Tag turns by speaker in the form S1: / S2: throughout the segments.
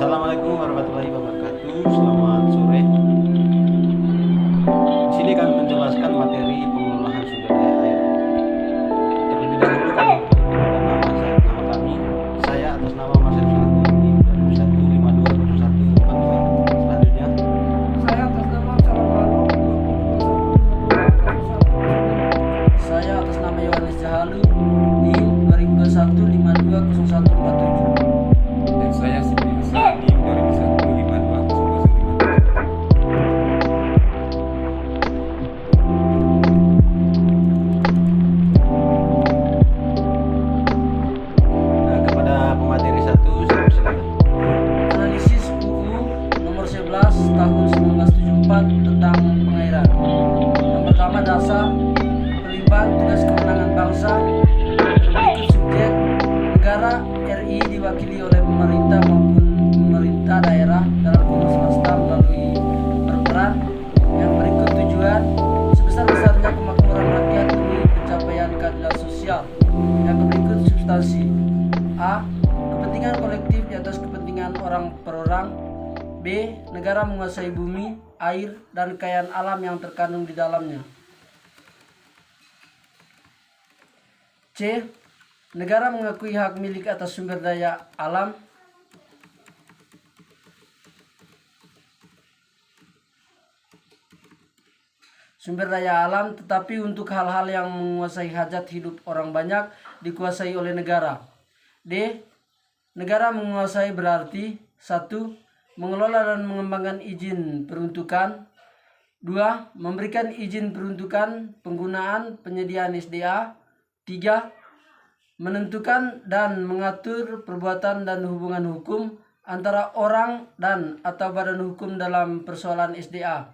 S1: Assalamualaikum warahmatullahi wabarakatuh. Selamat sore. Di sini kami menjelaskan materi pengelolaan sumber daya air. Terlebih dahulu kami perkenalkan nama kami. Saya atas nama Marcel Sulaku di 2001520142. Selanjutnya,
S2: Saya atas nama Salam Lalu 2021.
S3: Saya atas nama Yohanes Jahalu di 2021 520147.
S4: Dan saya Siti Nusa di 2001 520057.
S1: kepada pemateri 1 saya persilakan.
S3: Analisis UU nomor 11 tahun 1974 tentang pengairan. Yang pertama, dasar pelimpahan tugas kewenangan bangsa. Berikut subjek: negara RI diwakili oleh pemerintah maupun pemerintah daerah dalam pengurus swasta melalui berperan. Yang berikut tujuan: sebesar-besarnya kemakmuran rakyat demi pencapaian keadilan sosial. Yang berikut substansi: A. Kepentingan kolektif di atas kepentingan orang per orang. B. Negara menguasai bumi, air, dan kekayaan alam yang terkandung di dalamnya. C. Negara mengakui hak milik atas sumber daya alam. Sumber daya alam, tetapi untuk hal-hal yang menguasai hajat hidup orang banyak dikuasai oleh negara. D. Negara menguasai berarti: 1. Mengelola dan mengembangkan izin peruntukan. 2. Memberikan izin peruntukan, penggunaan, penyediaan SDA. 3. Menentukan dan mengatur perbuatan dan hubungan hukum antara orang dan atau badan hukum dalam persoalan SDA.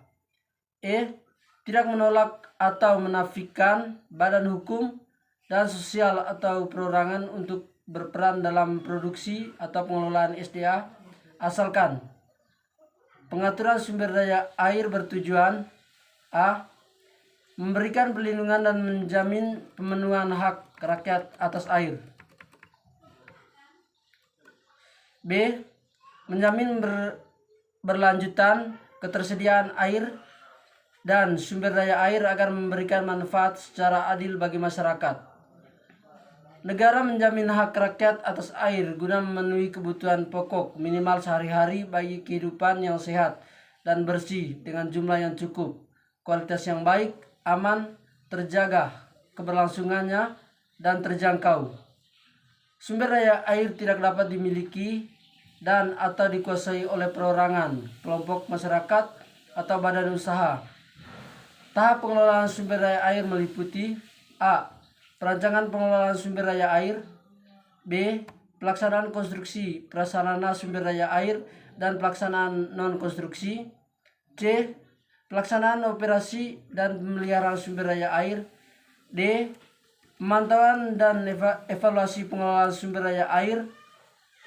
S3: E. Tidak menolak atau menafikan badan hukum dan sosial atau perorangan untuk berperan dalam produksi atau pengelolaan SDA, asalkan pengaturan sumber daya air bertujuan: A. Memberikan perlindungan dan menjamin pemenuhan hak rakyat atas air. B. Menjamin berlanjutan ketersediaan air dan sumber daya air agar memberikan manfaat secara adil bagi masyarakat. Negara menjamin hak rakyat atas air guna memenuhi kebutuhan pokok minimal sehari-hari bagi kehidupan yang sehat dan bersih dengan jumlah yang cukup, kualitas yang baik, aman, terjaga keberlangsungannya, dan terjangkau. Sumber daya air tidak dapat dimiliki dan atau dikuasai oleh perorangan, kelompok masyarakat, atau badan usaha. Tahap pengelolaan sumber daya air meliputi: A. Perancangan pengelolaan sumber daya air. B. Pelaksanaan konstruksi prasarana sumber daya air dan pelaksanaan non-konstruksi. C. Pelaksanaan operasi dan pemeliharaan sumber daya air. D. Pemantauan dan evaluasi pengelolaan sumber daya air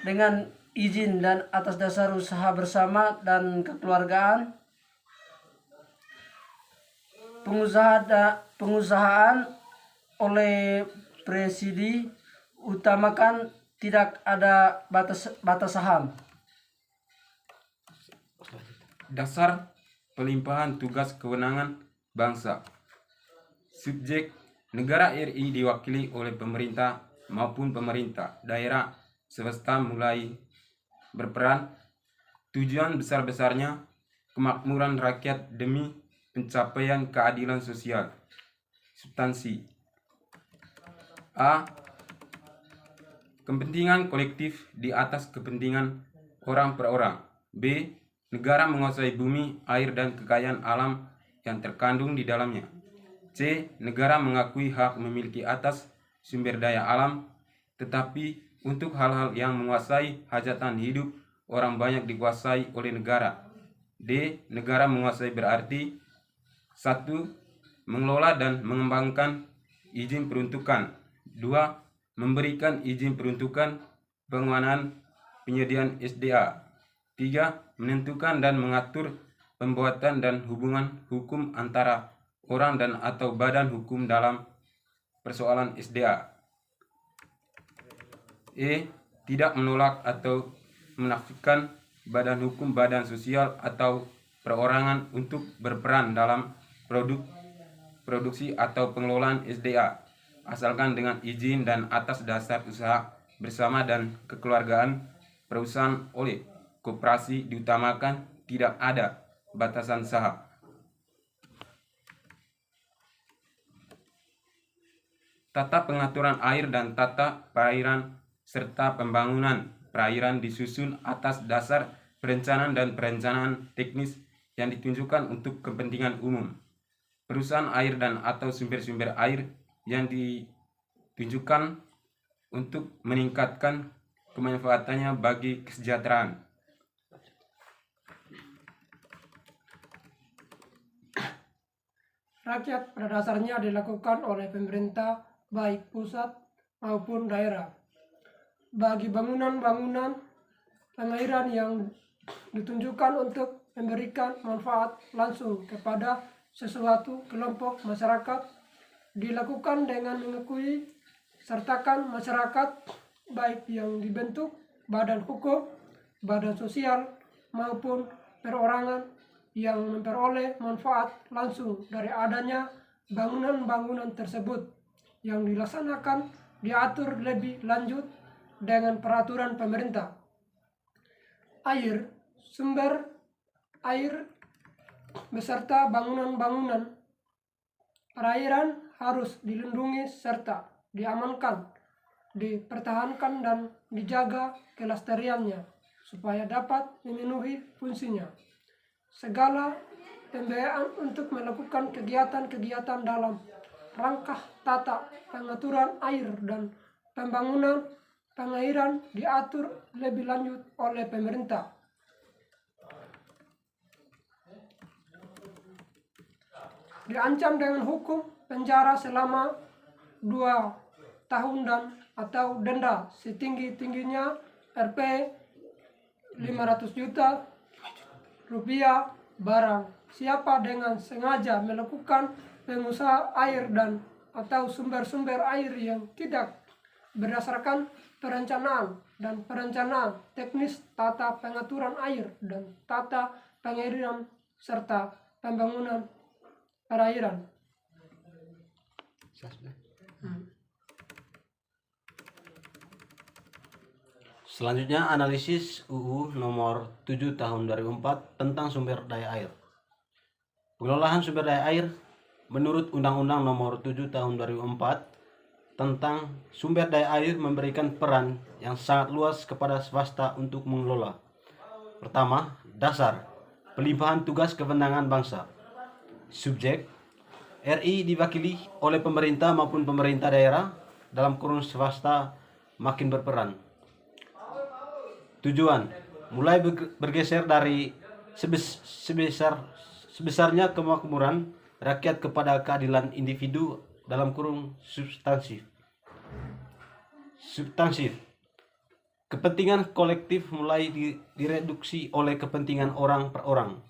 S3: dengan izin dan atas dasar usaha bersama dan kekeluargaan. Pengusahaan oleh presidi, utamakan tidak ada batas saham.
S4: Dasar pelimpahan tugas kewenangan bangsa. Subjek: negara RI diwakili oleh pemerintah maupun pemerintah daerah swasta mulai berperan. Tujuan besar-besarnya kemakmuran rakyat demi pencapaian keadilan sosial. Substansi: A. Kepentingan kolektif di atas kepentingan orang per orang. B. Negara menguasai bumi, air, dan kekayaan alam yang terkandung di dalamnya. C. Negara mengakui hak memiliki atas sumber daya alam, tetapi untuk hal-hal yang menguasai hajatan hidup orang banyak dikuasai oleh negara. D. Negara menguasai berarti: 1. Mengelola dan mengembangkan izin peruntukan. 2. Memberikan izin peruntukan, penguasaan, penyediaan SDA. 3. Menentukan dan mengatur pembuatan dan hubungan hukum antara orang dan atau badan hukum dalam persoalan SDA. E. Tidak menolak atau menafikan badan hukum, badan sosial, atau perorangan untuk berperan dalam produksi atau pengelolaan SDA, asalkan dengan izin dan atas dasar usaha bersama dan kekeluargaan perusahaan oleh koperasi diutamakan tidak ada batasan saham. Tata pengaturan air dan tata perairan serta pembangunan perairan disusun atas dasar perencanaan dan perencanaan teknis yang ditunjukkan untuk kepentingan umum. Perusahaan air dan atau sumber-sumber air yang ditunjukkan untuk meningkatkan kemanfaatannya bagi kesejahteraan.
S2: Rakyat pada dasarnya dilakukan oleh pemerintah baik pusat maupun daerah. Bagi bangunan-bangunan pengairan yang ditunjukkan untuk memberikan manfaat langsung kepada sesuatu kelompok masyarakat dilakukan dengan mengakui sertakan masyarakat baik yang dibentuk badan hukum, badan sosial maupun perorangan yang memperoleh manfaat langsung dari adanya bangunan-bangunan tersebut yang dilaksanakan diatur lebih lanjut dengan peraturan pemerintah. Air, sumber air beserta bangunan-bangunan perairan harus dilindungi serta diamankan, dipertahankan dan dijaga kelestariannya supaya dapat memenuhi fungsinya. Segala pembiayaan untuk melakukan kegiatan-kegiatan dalam rangka tata pengaturan air dan pembangunan pengairan diatur lebih lanjut oleh pemerintah. Diancam dengan hukum penjara selama 2 tahun dan atau denda setinggi-tingginya Rp 500 juta rupiah barang siapa dengan sengaja melakukan pengusaha air dan atau sumber-sumber air yang tidak berdasarkan perencanaan dan perencanaan teknis tata pengaturan air dan tata pengairan serta pembangunan perairan.
S1: Selanjutnya analisis UU nomor 7 tahun 2004 tentang sumber daya air. Pengelolaan sumber daya air menurut Undang-Undang nomor 7 tahun 2004 tentang sumber daya air memberikan peran yang sangat luas kepada swasta untuk mengelola. Pertama, dasar pelimpahan tugas kewenangan bangsa. Subjek RI diwakili oleh pemerintah maupun pemerintah daerah, dalam kurung swasta makin berperan. Tujuan mulai bergeser dari sebesarnya kemakmuran rakyat kepada keadilan individu, dalam kurung substansif. Kepentingan kolektif mulai direduksi oleh kepentingan orang per orang.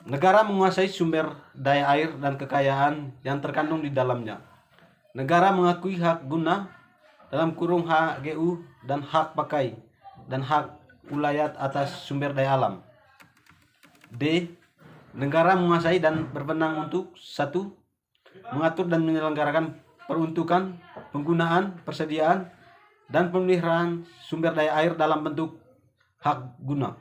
S1: Negara menguasai sumber daya air dan kekayaan yang terkandung di dalamnya. Negara mengakui hak guna, dalam kurung HGU, dan hak pakai dan hak ulayat atas sumber daya alam. D. Negara menguasai dan berwenang untuk 1. Mengatur dan menyelenggarakan peruntukan, penggunaan, persediaan, dan pemeliharaan sumber daya air dalam bentuk hak guna.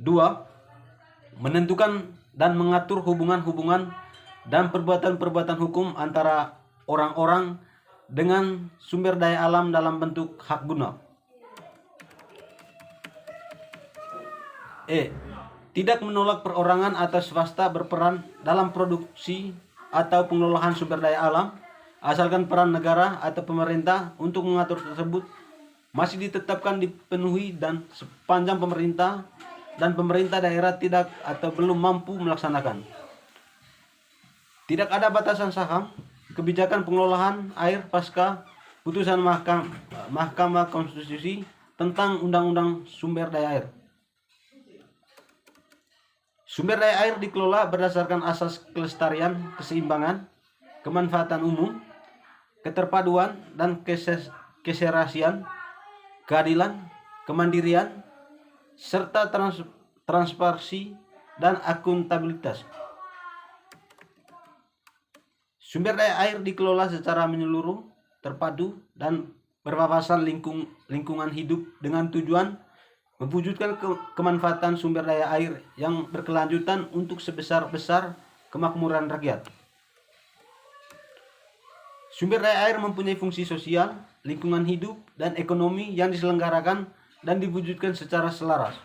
S1: 2. Menentukan dan mengatur hubungan-hubungan dan perbuatan-perbuatan hukum antara orang-orang dengan sumber daya alam dalam bentuk hak guna. E. Tidak menolak perorangan atau swasta berperan dalam produksi atau pengelolaan sumber daya alam, asalkan peran negara atau pemerintah untuk mengatur tersebut masih ditetapkan dipenuhi dan sepanjang pemerintah dan pemerintah daerah tidak atau belum mampu melaksanakan. Tidak ada batasan saham kebijakan pengelolaan air pasca putusan Mahkamah Konstitusi tentang Undang-Undang Sumber Daya Air. Sumber daya air dikelola berdasarkan asas kelestarian, keseimbangan, kemanfaatan umum, keterpaduan dan keserasian, keadilan, kemandirian, serta transparansi dan akuntabilitas. Sumber daya air dikelola secara menyeluruh, terpadu, dan berwawasan lingkungan hidup dengan tujuan mewujudkan kemanfaatan sumber daya air yang berkelanjutan untuk sebesar-besar kemakmuran rakyat. Sumber daya air mempunyai fungsi sosial, lingkungan hidup, dan ekonomi yang diselenggarakan dan diwujudkan secara selaras.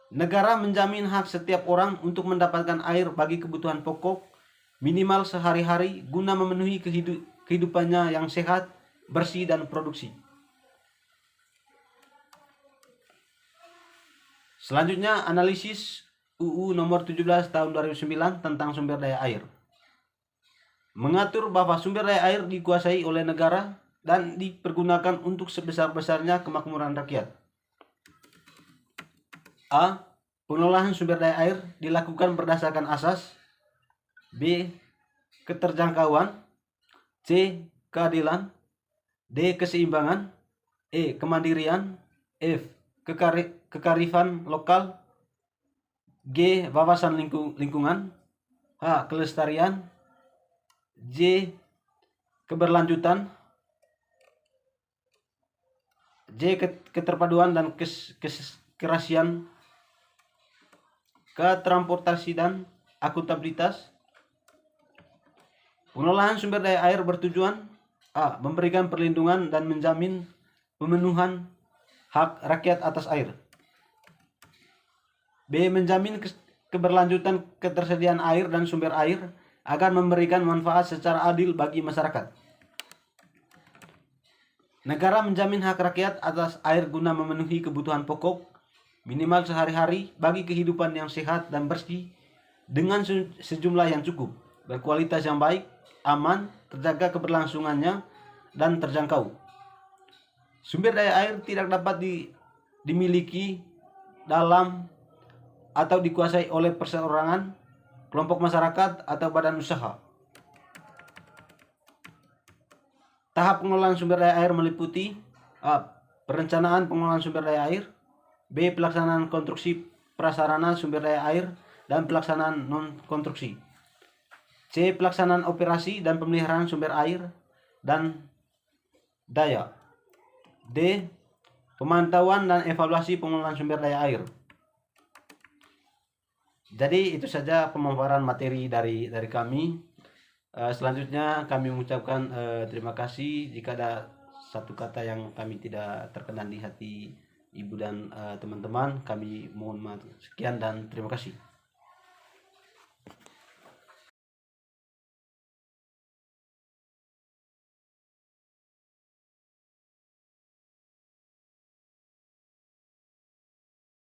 S1: Negara menjamin hak setiap orang untuk mendapatkan air bagi kebutuhan pokok minimal sehari-hari guna memenuhi kehidupannya yang sehat, bersih, dan produksi. Selanjutnya, analisis UU nomor 17 tahun 2009 tentang sumber daya air. Mengatur bahwa sumber daya air dikuasai oleh negara dan dipergunakan untuk sebesar-besarnya kemakmuran rakyat. A. Pengelolaan sumber daya air dilakukan berdasarkan asas. B. Keterjangkauan. C. Keadilan. D. Keseimbangan. E. Kemandirian. F. Kekarifan lokal. G. Wawasan lingkungan. H. Kelestarian. J. Keberlanjutan. J. Keterpaduan dan kerasian. K. Transportasi dan akuntabilitas. Pengelolaan sumber daya air bertujuan A. Memberikan perlindungan dan menjamin pemenuhan hak rakyat atas air. B. Menjamin keberlanjutan ketersediaan air dan sumber air agar memberikan manfaat secara adil bagi masyarakat. Negara menjamin hak rakyat atas air guna memenuhi kebutuhan pokok minimal sehari-hari bagi kehidupan yang sehat dan bersih dengan sejumlah yang cukup, berkualitas yang baik, aman, terjaga keberlangsungannya, dan terjangkau. Sumber daya air tidak dapat dimiliki dalam atau dikuasai oleh perseorangan, kelompok masyarakat, atau badan usaha. Tahap pengelolaan sumber daya air meliputi A. Perencanaan pengelolaan sumber daya air. B. Pelaksanaan konstruksi prasarana sumber daya air dan pelaksanaan non-konstruksi. C. Pelaksanaan operasi dan pemeliharaan sumber air dan daya. D. Pemantauan dan evaluasi pengelolaan sumber daya air. Jadi itu saja pemaparan materi dari kami. Selanjutnya kami mengucapkan terima kasih jika ada satu kata yang kami tidak terkenan di hati Ibu dan teman-teman. Kami mohon maaf. Sekian dan terima kasih.